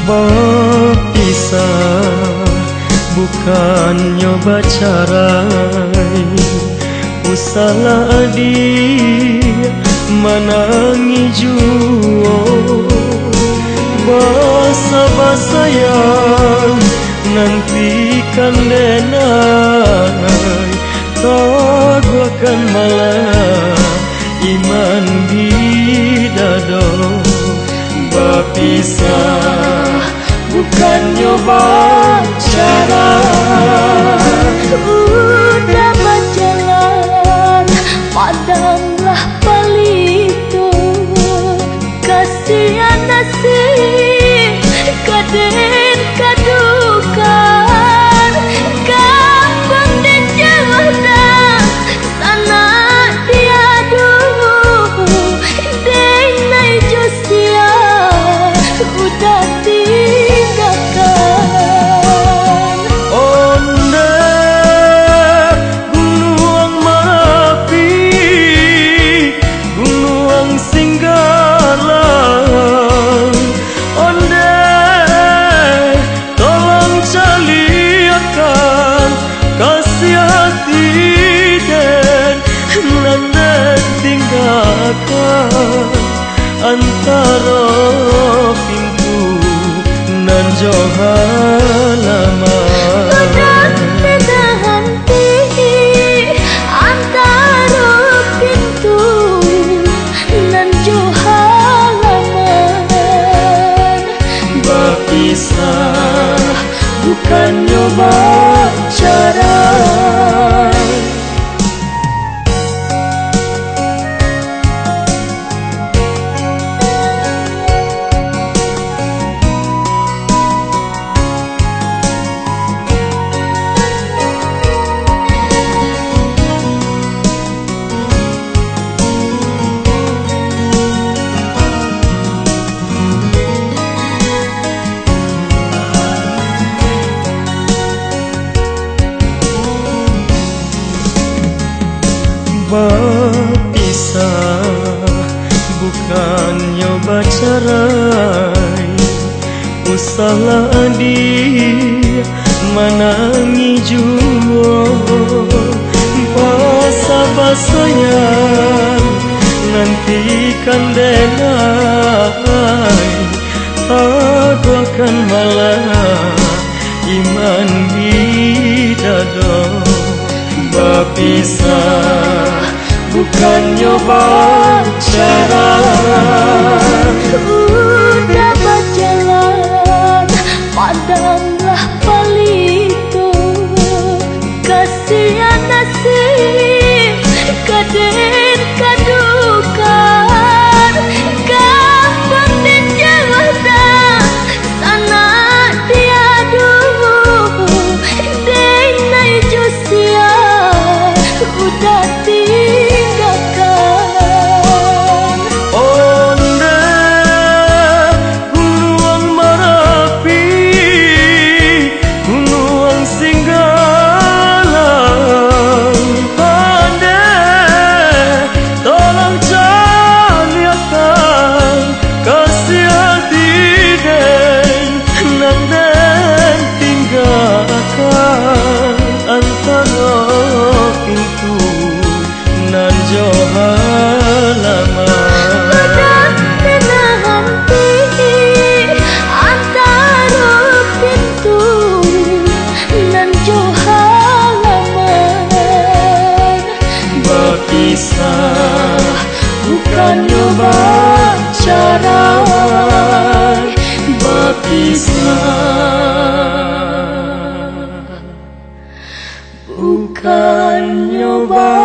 Berpisah bukan nyoba carai, usahlah dia menangi juo. Basa-basa yang nantikan denai, taguakan malah iman bidado. Berpisah bukan nyoba cara, udah berjalan padamlah palito. Kasihan nasib kaden kadukan, kapan dan jauh sana tiadu. Denai Josia udah tinggalkan. Onde Gunung Merapi, Gunung Singgala. Onde tolong caliakan kasih hati dan nanda tinggalkan antara pintu nan jauh halaman. Menahan hati antara pintu nan jauh halaman. Berpisah bukan nyoba cara. Berpisah bukan nyoba carai, usahlah dia menangi juo. Basa-basanya nantikan denai, taguakan malah iman bidado. Berpisah bukan nyoba cara, udah berjalan padamlah palito. Kasihan nasib kaden kadukan, kapan dan jauh sana tiadu. Denai Josia udah tinggalkan. Onde Gunung Merapi, Gunung Singgala. Onde tolong caliakan kasih hati den nan tinggalkan antara pintu nan jauh halaman. Menahan hati antara pintu nan jauh halaman. Berpisah bukan nyoba cara, berpisah bukan nyoba